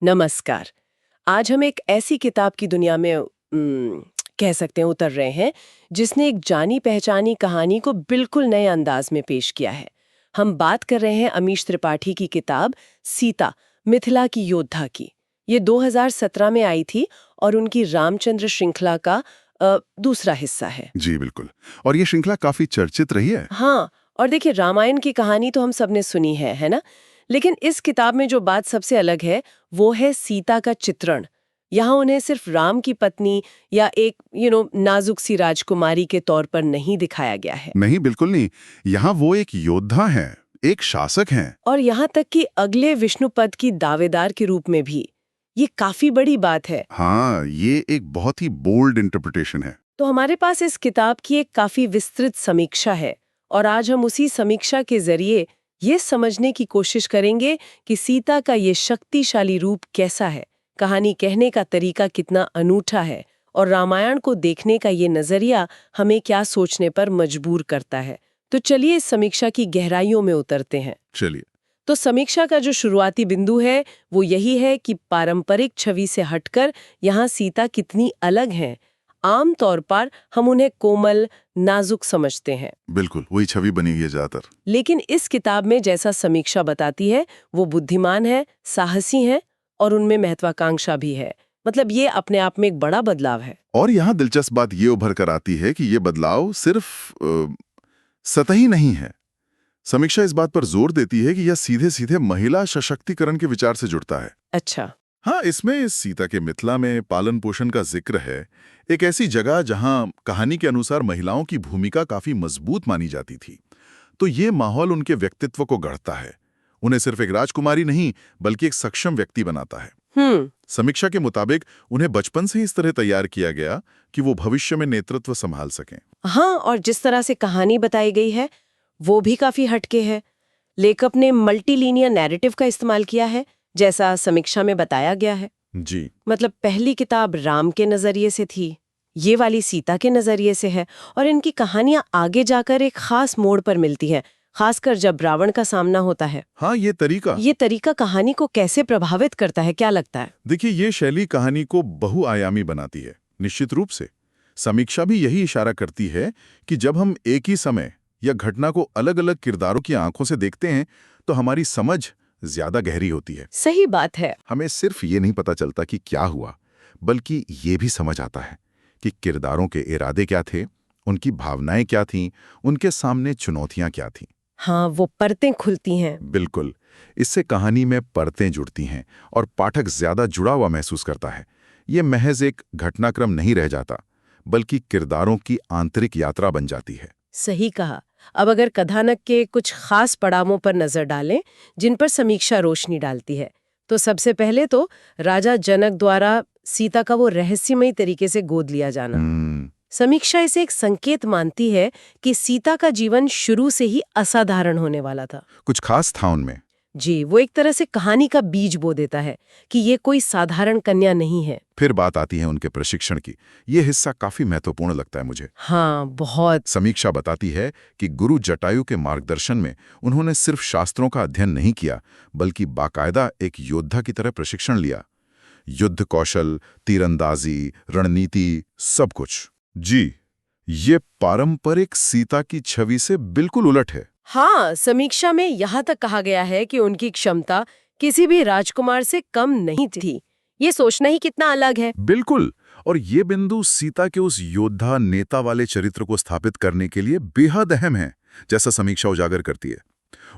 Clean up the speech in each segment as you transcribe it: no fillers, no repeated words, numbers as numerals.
नमस्कार। आज हम एक ऐसी किताब की दुनिया में कह सकते हैं उतर रहे हैं जिसने एक जानी पहचानी कहानी को बिल्कुल नए अंदाज में पेश किया है। हम बात कर रहे हैं अमीश त्रिपाठी की किताब सीता, मिथिला की योद्धा की। ये 2017 में आई थी और उनकी रामचंद्र श्रृंखला का दूसरा हिस्सा है। जी बिल्कुल। और ये श्रृंखला काफी चर्चित रही है। हाँ, और देखिए रामायण की कहानी तो हम सबने सुनी है ना? लेकिन इस किताब में जो बात सबसे अलग है वो है सीता का चित्रण। यहाँ उन्हें सिर्फ राम की पत्नी या एक नाजुक सी राजकुमारी के तौर पर नहीं दिखाया गया है। नहीं, बिल्कुल नहीं। यहाँ वो एक योद्धा हैं, एक शासक हैं। और यहाँ तक कि अगले विष्णुपद की दावेदार के रूप में भी। ये काफी बड़ी बात है। हाँ, ये एक बहुत ही बोल्ड इंटरप्रिटेशन है। तो हमारे पास इस किताब की एक काफी विस्तृत समीक्षा है और आज हम उसी समीक्षा के जरिए ये समझने की कोशिश करेंगे कि सीता का ये शक्तिशाली रूप कैसा है, कहानी कहने का तरीका कितना अनूठा है और रामायण को देखने का ये नजरिया हमें क्या सोचने पर मजबूर करता है। तो चलिए इस समीक्षा की गहराइयों में उतरते हैं। चलिए। तो समीक्षा का जो शुरुआती बिंदु है वो यही है कि पारंपरिक छवि से हटकर यहाँ सीता कितनी अलग हैं। आम तौर पर हम उन्हें कोमल, नाजुक समझते हैं। बिल्कुल वही छवि बनी हुई है ज्यादातर। लेकिन इस किताब में जैसा समीक्षा बताती है वो बुद्धिमान है, साहसी हैं और उनमें महत्वाकांक्षा भी है। मतलब ये अपने आप में एक बड़ा बदलाव है। और यहाँ दिलचस्प बात ये उभर कर आती है कि ये बदलाव सिर्फ सतही नहीं है। समीक्षा इस बात पर जोर देती है कि यह सीधे सीधे महिला सशक्तिकरण के विचार से जुड़ता है। अच्छा। हाँ, इसमें सीता के मिथिला में पालन पोषण का जिक्र है। एक ऐसी जगह जहां कहानी के अनुसार महिलाओं की भूमिका काफी मजबूत मानी जाती थी। तो ये माहौल उनके व्यक्तित्व को गढ़ता है, उन्हें सिर्फ एक राजकुमारी नहीं बल्कि एक सक्षम व्यक्ति बनाता है। समीक्षा के मुताबिक उन्हें बचपन से इस तरह तैयार किया गया कि वो भविष्य में नेतृत्व संभाल सकें। हाँ, और जिस तरह से कहानी बताई गई है वो भी काफी हटके है। लेखक ने मल्टीलीनियर नैरेटिव का इस्तेमाल किया है, जैसा समीक्षा में बताया गया है। जी। मतलब पहली किताब राम के नजरिए से थी, ये वाली सीता के नजरिए से है और इनकी कहानियां आगे जाकर एक खास मोड़ पर मिलती हैं, खासकर जब रावण का सामना होता है। हाँ, ये तरीका कहानी को कैसे प्रभावित करता है, क्या लगता है? देखिए, ये शैली कहानी को बहुआयामी बनाती है। निश्चित रूप से समीक्षा भी यही इशारा करती है कि जब हम एक ही समय या घटना को अलग अलग किरदारों की आंखों से देखते हैं तो हमारी समझ ज्यादा गहरी होती है। सही बात है। हमें सिर्फ ये नहीं पता चलता कि क्या हुआ, बल्कि ये भी समझ आता है कि किरदारों के इरादे क्या थे, उनकी भावनाएं क्या थीं, उनके सामने चुनौतियां क्या थीं। हाँ, वो परतें खुलती हैं। बिल्कुल। इससे कहानी में परतें जुड़ती हैं और पाठक ज्यादा जुड़ा हुआ महसूस करता है। ये महज एक घटनाक्रम नहीं रह जाता, बल्कि किरदारों की आंतरिक यात्रा बन जाती है। सही कहा। अब अगर कथानक के कुछ खास पड़ावों पर नजर डालें जिन पर समीक्षा रोशनी डालती है, तो सबसे पहले तो राजा जनक द्वारा सीता का वो रहस्यमयी तरीके से गोद लिया जाना। समीक्षा इसे एक संकेत मानती है कि सीता का जीवन शुरू से ही असाधारण होने वाला था। कुछ खास था उनमें। जी, वो एक तरह से कहानी का बीज बो देता है कि ये कोई साधारण कन्या नहीं है। फिर बात आती है उनके प्रशिक्षण की। ये हिस्सा काफी महत्वपूर्ण लगता है मुझे। हाँ, बहुत। समीक्षा बताती है कि गुरु जटायु के मार्गदर्शन में उन्होंने सिर्फ शास्त्रों का अध्ययन नहीं किया, बल्कि बाकायदा एक योद्धा की तरह प्रशिक्षण लिया। युद्ध कौशल, तीरंदाजी, रणनीति, सब कुछ। जी, ये पारंपरिक सीता की छवि से बिल्कुल उलट है। हाँ, समीक्षा में यहाँ तक कहा गया है कि उनकी क्षमता किसी भी राजकुमार से कम नहीं थी। ये सोचना ही कितना अलग है। बिल्कुल। और ये बिंदु सीता के उस योद्धा नेता वाले चरित्र को स्थापित करने के लिए बेहद अहम है, जैसा समीक्षा उजागर करती है।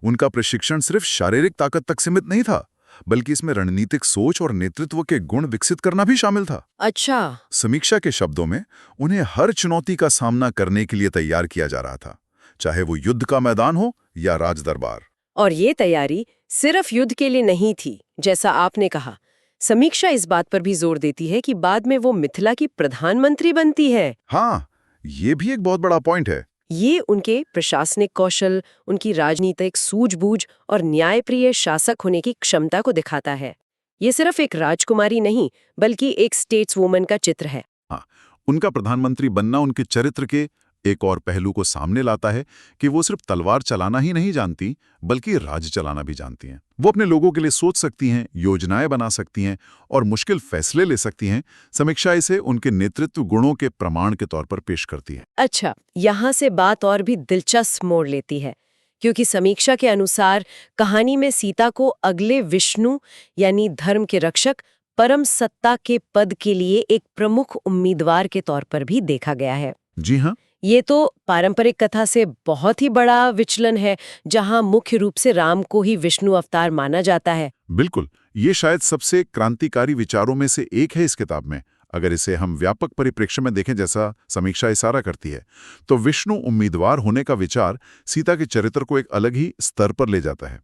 उनका प्रशिक्षण सिर्फ शारीरिक ताकत तक सीमित नहीं था, बल्कि इसमें रणनीतिक सोच और नेतृत्व के गुण विकसित करना भी शामिल था। अच्छा। समीक्षा के शब्दों में उन्हें हर चुनौती का सामना करने के लिए तैयार किया जा रहा था, चाहे वो युद्ध का मैदान हो या राजदरबार। और ये तैयारी सिर्फ युद्ध के लिए नहीं थी, जैसा आपने कहा। समीक्षा इस बात पर भी जोर देती है कि बाद में वो मिथिला की प्रधानमंत्री बनती है। हाँ, ये भी एक बहुत बड़ा पॉइंट है। ये उनके प्रशासनिक कौशल, उनकी राजनीतिक सूझबूझ और न्यायप्रिय शासक होने की क्षमता को दिखाता है। ये सिर्फ एक राजकुमारी नहीं, बल्कि एक स्टेट्स वुमन का चित्र है। हाँ, उनका प्रधानमंत्री बनना उनके चरित्र के एक और पहलू को सामने लाता है कि वो सिर्फ तलवार चलाना ही नहीं जानती, बल्कि राज चलाना भी जानती हैं। वो अपने लोगों के लिए सोच सकती हैं, योजनाएं बना सकती हैं और मुश्किल फैसले ले सकती हैं। समीक्षा इसे उनके नेतृत्व गुणों के प्रमाण के तौर पर पेश करती है। अच्छा, यहाँ से बात और भी दिलचस्प मोड़ लेती है, क्योंकि समीक्षा के अनुसार कहानी में सीता को अगले विष्णु यानी धर्म के रक्षक, परम सत्ता के पद के लिए एक प्रमुख उम्मीदवार के तौर पर भी देखा गया है। जी हाँ, ये तो पारंपरिक कथा से बहुत ही बड़ा विचलन है, जहां मुख्य रूप से राम को ही विष्णु अवतार माना जाता है। बिल्कुल। ये शायद सबसे क्रांतिकारी विचारों में से एक है इस किताब में। अगर इसे हम व्यापक परिप्रेक्ष्य में देखें, जैसा समीक्षा इशारा करती है, तो विष्णु उम्मीदवार होने का विचार सीता के चरित्र को एक अलग ही स्तर पर ले जाता है।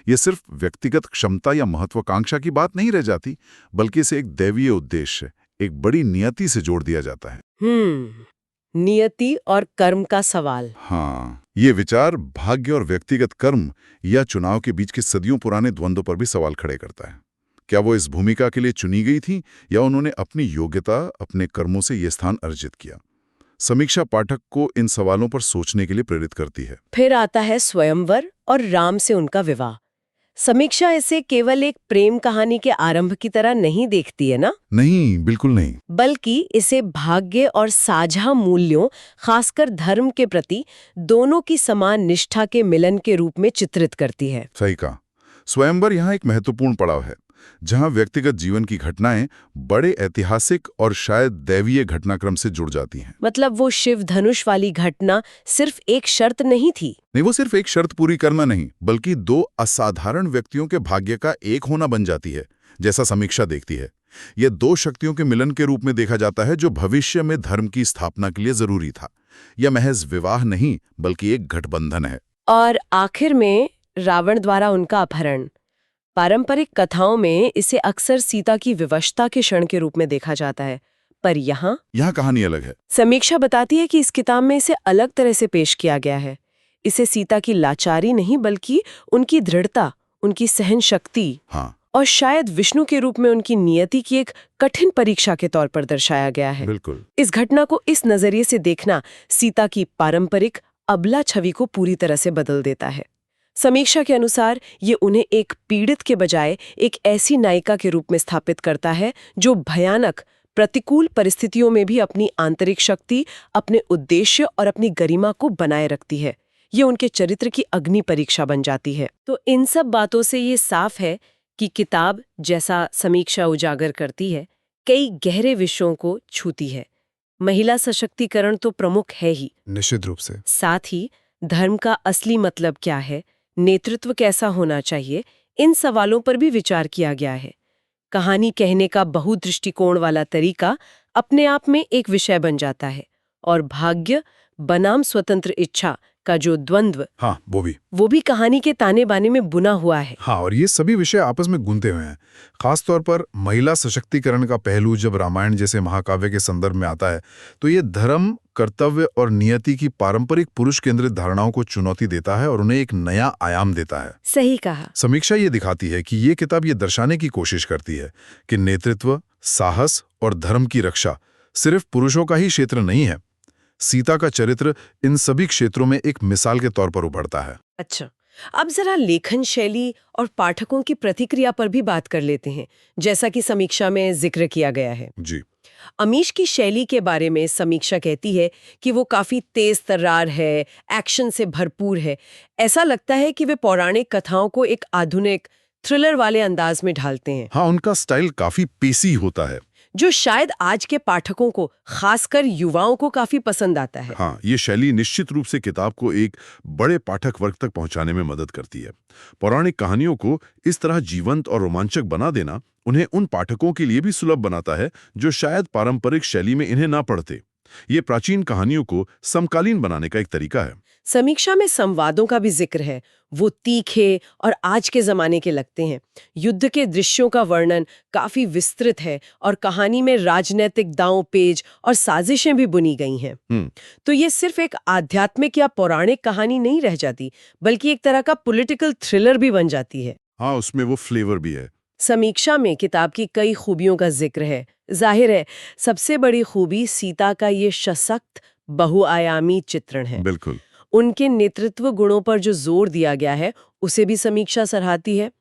ये सिर्फ व्यक्तिगत क्षमता या महत्वाकांक्षा की बात नहीं रह जाती, बल्कि इसे एक दैवीय उद्देश्य, एक बड़ी नियति से जोड़ दिया जाता है। नियति और कर्म का सवाल। हाँ, ये विचार भाग्य और व्यक्तिगत कर्म या चुनाव के बीच के सदियों पुराने द्वंद्व पर भी सवाल खड़े करता है। क्या वो इस भूमिका के लिए चुनी गई थी या उन्होंने अपनी योग्यता, अपने कर्मों से ये स्थान अर्जित किया? समीक्षा पाठक को इन सवालों पर सोचने के लिए प्रेरित करती है। फिर आता है स्वयंवर और राम से उनका विवाह। समीक्षा इसे केवल एक प्रेम कहानी के आरंभ की तरह नहीं देखती है ना? नहीं, बिल्कुल नहीं। बल्कि इसे भाग्य और साझा मूल्यों, खासकर धर्म के प्रति, दोनों की समान निष्ठा के मिलन के रूप में चित्रित करती है। सही कहा। स्वयंवर यहाँ एक महत्वपूर्ण पड़ाव है, जहाँ व्यक्तिगत जीवन की घटनाएं बड़े ऐतिहासिक और शायद दैवीय घटनाक्रम से जुड़ जाती हैं। मतलब वो शिव धनुष वाली घटना सिर्फ एक शर्त नहीं थी। नहीं, वो सिर्फ एक शर्त पूरी करना नहीं, बल्कि दो असाधारण व्यक्तियों के भाग्य का एक होना बन जाती है, जैसा समीक्षा देखती है। ये दो शक्तियों के मिलन के रूप में देखा जाता है, जो भविष्य में धर्म की स्थापना के लिए जरूरी था। यह महज विवाह नहीं, बल्कि एक गठबंधन है। और आखिर में रावण द्वारा उनका अपहरण। पारंपरिक कथाओं में इसे अक्सर सीता की विवशता के क्षण के रूप में देखा जाता है, पर यहाँ कहानी अलग है। समीक्षा बताती है कि इस किताब में इसे अलग तरह से पेश किया गया है। इसे सीता की लाचारी नहीं, बल्कि उनकी दृढ़ता, उनकी सहन शक्ति, हाँ, और शायद विष्णु के रूप में उनकी नियति की एक कठिन परीक्षा के तौर पर दर्शाया गया है। बिल्कुल। इस घटना को इस नजरिए से देखना सीता की पारंपरिक अबला छवि को पूरी तरह से बदल देता है। समीक्षा के अनुसार ये उन्हें एक पीड़ित के बजाय एक ऐसी नायिका के रूप में स्थापित करता है, जो भयानक, प्रतिकूल परिस्थितियों में भी अपनी आंतरिक शक्ति, अपने उद्देश्य और अपनी गरिमा को बनाए रखती है। ये उनके चरित्र की अग्नि परीक्षा बन जाती है। तो इन सब बातों से ये साफ है कि किताब, जैसा समीक्षा उजागर करती है, कई गहरे विषयों को छूती है। महिला सशक्तिकरण तो प्रमुख है ही, निश्चित रूप से। साथ ही धर्म का असली मतलब क्या है, नेतृत्व कैसा होना चाहिए, इन सवालों पर भी विचार किया गया है। कहानी कहने का बहुदृष्टिकोण वाला तरीका अपने आप में एक विषय बन जाता है, और भाग्य बनाम स्वतंत्र इच्छा का जो द्वंद्व, हाँ, वो भी कहानी के ताने बाने में बुना हुआ है। हाँ, और ये सभी विषय आपस में गुंथे हुए हैं। खासतौर पर महिला सशक्तिकरण का पहलू जब रामायण जैसे महाकाव्य के संदर्भ में आता है, तो ये धर्म, कर्तव्य और नियति की पारंपरिक पुरुष केंद्रित धारणाओं को चुनौती देता है और उन्हें एक नया आयाम देता है। सही कहा। समीक्षा ये दिखाती है कि ये किताब ये दर्शाने की कोशिश करती है कि नेतृत्व, साहस और धर्म की रक्षा सिर्फ पुरुषों का ही क्षेत्र नहीं है। सीता का चरित्र इन सभी क्षेत्रों में एक मिसाल के तौर पर उभरता है। अच्छा, अब जरा लेखन शैली और पाठकों की प्रतिक्रिया पर भी बात कर लेते हैं, जैसा कि समीक्षा में जिक्र किया गया है। जी। अमीश की शैली के बारे में समीक्षा कहती है कि वो काफी तेज तर्रार है, एक्शन से भरपूर है। ऐसा लगता है कि वे पौराणिक कथाओं को एक आधुनिक थ्रिलर वाले अंदाज में ढालते हैं। हाँ, उनका स्टाइल काफी पेसी होता है, जो शायद आज के पाठकों को, खासकर युवाओं को, काफी पसंद आता है। हाँ, ये शैली निश्चित रूप से किताब को एक बड़े पाठक वर्ग तक पहुंचाने में मदद करती है। पौराणिक कहानियों को इस तरह जीवंत और रोमांचक बना देना उन्हें उन पाठकों के लिए भी सुलभ बनाता है जो शायद पारंपरिक शैली में इन्हें ना पढ़ते। ये प्राचीन कहानियों को समकालीन बनाने का एक तरीका है। समीक्षा में संवादों का भी जिक्र है। वो तीखे और आज के जमाने के लगते हैं। युद्ध के दृश्यों का वर्णन काफी विस्तृत है और कहानी में राजनीतिक दांव पेच और साजिशें भी बुनी गई हैं। तो ये सिर्फ एक आध्यात्मिक या पौराणिक कहानी नहीं रह जाती, बल्कि एक तरह का पॉलिटिकल थ्रिलर भी बन जाती है। हाँ, उसमें वो फ्लेवर भी है। समीक्षा में किताब की कई खूबियों का जिक्र है। जाहिर है, सबसे बड़ी खूबी सीता का ये सशक्त, बहुआयामी चित्रण है। बिल्कुल। उनके नेतृत्व गुणों पर जो जोर दिया गया है उसे भी समीक्षा सराहती है।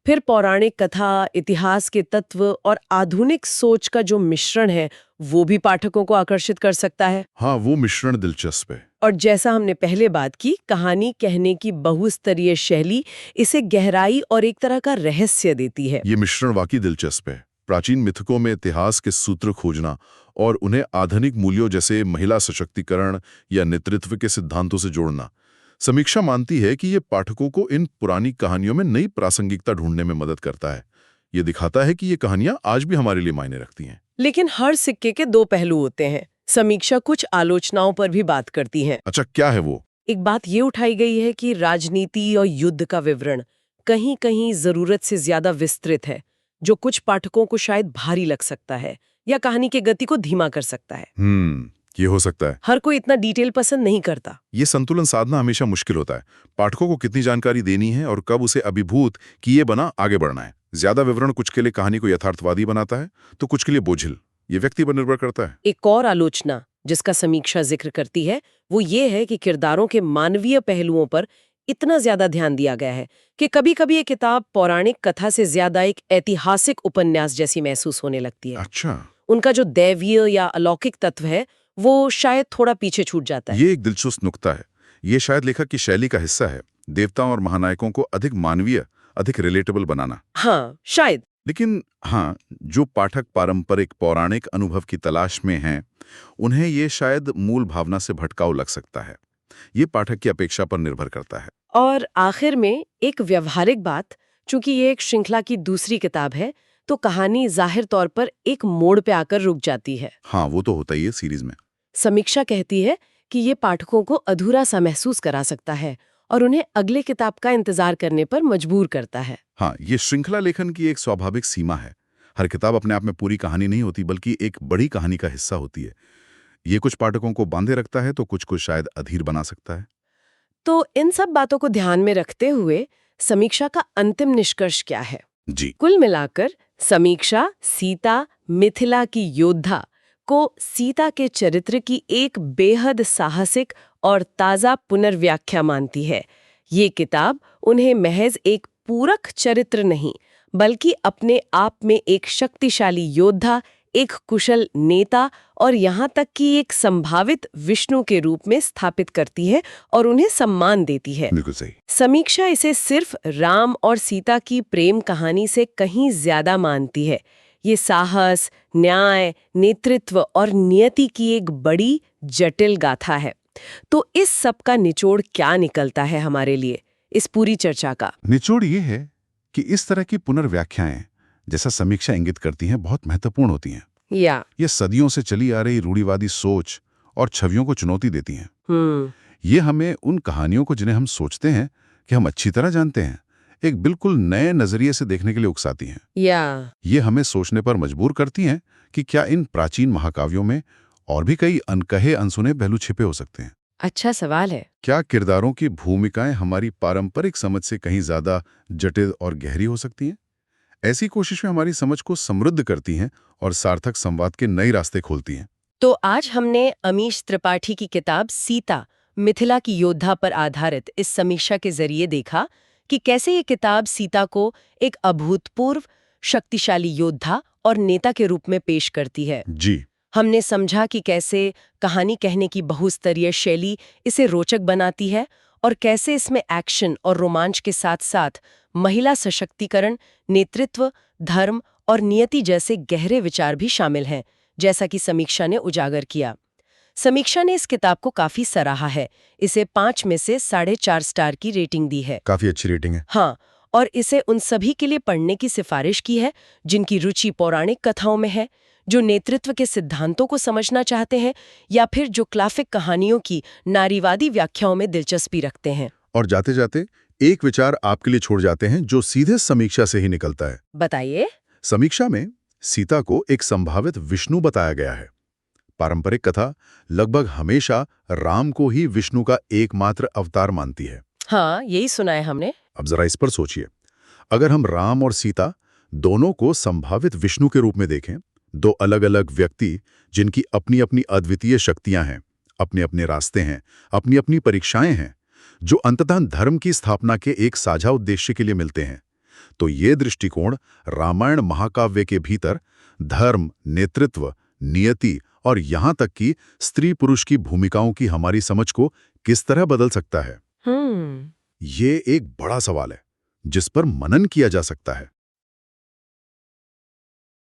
फिर पौराणिक कथा, इतिहास के तत्व और आधुनिक सोच का जो मिश्रण है वो भी पाठकों को आकर्षित कर सकता है। हाँ, वो मिश्रण दिलचस्प है। और जैसा हमने पहले बात की, कहानी कहने की बहुस्तरीय शैली इसे गहराई और एक तरह का रहस्य देती है। ये मिश्रण वाकई दिलचस्प है। प्राचीन मिथकों में इतिहास के सूत्र खोजना और उन्हें आधुनिक मूल्यों जैसे महिला सशक्तिकरण या नेतृत्व के सिद्धांतों से जोड़ना। समीक्षा मानती है कि ये पाठकों को इन पुरानी कहानियों में नई प्रासंगिकता ढूंढने में मदद करता है। ये दिखाता है कि ये कहानियां आज भी हमारे लिए मायने रखती हैं। लेकिन हर सिक्के के दो पहलू होते हैं। समीक्षा कुछ आलोचनाओं पर भी बात करती है। अच्छा, क्या है वो? एक बात ये उठाई गई है कि राजनीति और युद्ध का विवरण कहीं-कहीं जरूरत से ज्यादा विस्तृत है, जो कुछ पाठकों को शायद भारी लग सकता है या कहानी की गति को धीमा कर सकता है। ये हो सकता है। हर कोई इतना डिटेल पसंद नहीं करता। ये संतुलन साधना हमेशा मुश्किल होता है। पाठकों को कितनी जानकारी देनी है और कब उसे अभिभूत किए बना आगे बढ़ना है। ज्यादा विवरण कुछ के लिए कहानी को यथार्थवादी बनाता है, तो कुछ के लिए बोझिल। ये व्यक्ति पर निर्भर करता है। एक और आलोचना जिसका समीक्षा जिक्र करती है वो ये है कि किरदारों के मानवीय पहलुओं पर इतना ज्यादा ध्यान दिया गया है कि कभी-कभी ये किताब पौराणिक कथा से ज्यादा एक ऐतिहासिक उपन्यास जैसी महसूस होने लगती है। अच्छा, उनका जो दैवीय या अलौकिक तत्व है वो शायद थोड़ा पीछे छूट जाता है। ये एक दिलचस्प नुक्ता है। ये शायद लेखक की शैली का हिस्सा है, देवताओं और महानायकों को अधिक मानवीय, अधिक रिलेटेबल बनाना। हाँ, शायद। लेकिन हाँ, जो पाठक पारंपरिक पौराणिक अनुभव की तलाश में हैं, उन्हें ये शायद मूल भावना से भटकाव लग सकता है। ये पाठक की अपेक्षा पर निर्भर करता है। और आखिर में एक व्यवहारिक बात, चूंकि ये एक श्रृंखला की दूसरी किताब है तो कहानी जाहिर तौर पर एक मोड़ पे आकर रुक जाती है। हाँ, वो तो होता ही है सीरीज में। समीक्षा कहती है कि ये पाठकों को अधूरा सा महसूस करा सकता है और उन्हें अगले किताब का इंतजार करने पर मजबूर करता है। हाँ, ये श्रृंखला लेखन की एक स्वाभाविक सीमा है। हर किताब अपने आप में पूरी कहानी नहीं होती, बल्कि एक बड़ी कहानी का हिस्सा होती है। ये कुछ पाठकों को बांधे रखता है तो कुछ को शायद अधीर बना सकता है। तो इन सब बातों को ध्यान में रखते हुए समीक्षा का अंतिम निष्कर्ष क्या है? जी, कुल मिलाकर समीक्षा सीता मिथिला की योद्धा को सीता के चरित्र की एक बेहद साहसिक और ताज़ा पुनर्व्याख्या मानती है। ये किताब उन्हें महज एक पूरक चरित्र नहीं, बल्कि अपने आप में एक शक्तिशाली योद्धा, एक कुशल नेता और यहाँ तक कि एक संभावित विष्णु के रूप में स्थापित करती है और उन्हें सम्मान देती है। बिल्कुल सही। समीक्षा इसे सिर्फ राम और सीता की प्रेम कहानी से कहीं ज्यादा मानती है। ये साहस, न्याय, नेतृत्व और नियति की एक बड़ी जटिल गाथा है। तो इस सब का निचोड़ क्या निकलता है हमारे लिए इस पूरी चर्चा का? निचोड़ ये है कि इस तरह की पुनर्व्याख्याएं, जैसा समीक्षा इंगित करती हैं, बहुत महत्वपूर्ण होती हैं। ये सदियों से चली आ रही रूढ़िवादी सोच और छवियों को चुनौती देती हैं। ये हमें उन कहानियों को जिन्हें हम सोचते हैं कि हम अच्छी तरह जानते हैं, एक बिल्कुल नए नजरिए से देखने के लिए उकसाती हैं। ये हमें सोचने पर मजबूर करती हैं कि क्या इन प्राचीन महाकाव्यों में और भी कई अनकहे अनसुने पहलू छिपे हो सकते हैं। अच्छा सवाल है। क्या किरदारों की भूमिकाएं हमारी पारंपरिक समझ से कहीं ज्यादा जटिल और गहरी हो सकती हैं? ऐसी कोशिशें हमारी समझ को समृद्ध करती हैं और सार्थक संवाद के नए रास्ते खोलती हैं। तो आज हमने अमीश त्रिपाठी की किताब सीता मिथिला की योद्धा पर आधारित इस समीक्षा के जरिए देखा कि कैसे ये किताब सीता को एक अभूतपूर्व शक्तिशाली योद्धा और नेता के रूप में पेश करती है। जी, हमने समझा कि कैसे कहानी कहने की बहुस्तरीय शैली इसे रोचक बनाती है और कैसे इसमें एक्शन और रोमांच के साथ साथ महिला सशक्तिकरण, नेतृत्व, धर्म और नियति जैसे गहरे विचार भी शामिल हैं, जैसा कि समीक्षा ने उजागर किया। समीक्षा ने इस किताब को काफी सराहा है। इसे 5 में से 4.5 स्टार की रेटिंग दी है। काफी अच्छी रेटिंग है। हाँ, और इसे उन सभी के लिए पढ़ने की सिफारिश की है जिनकी रुचि पौराणिक कथाओं में है, जो नेतृत्व के सिद्धांतों को समझना चाहते हैं या फिर जो क्लासिक कहानियों की नारीवादी व्याख्याओं में दिलचस्पी रखते हैं। और जाते जाते एक विचार आपके लिए छोड़ जाते हैं जो सीधे समीक्षा से ही निकलता है। बताइए। समीक्षा में सीता को एक संभावित विष्णु बताया गया है। पारंपरिक कथा लगभग हमेशा राम को ही विष्णु का एकमात्र अवतार मानती है। हाँ, यही सुना है हमने। अब जरा इस पर सोचिए, अगर हम राम और सीता दोनों को संभावित विष्णु के रूप में देखें, दो अलग अलग व्यक्ति जिनकी अपनी अपनी अद्वितीय शक्तियां हैं, अपने अपने रास्ते हैं, अपनी अपनी परीक्षाएं हैं, जो अंततः धर्म की स्थापना के एक साझा उद्देश्य के लिए मिलते हैं। तो ये दृष्टिकोण रामायण महाकाव्य के भीतर धर्म, नेतृत्व, नियति और यहाँ तक कि स्त्री पुरुष की भूमिकाओं की हमारी समझ को किस तरह बदल सकता है, ये एक बड़ा सवाल है जिस पर मनन किया जा सकता है।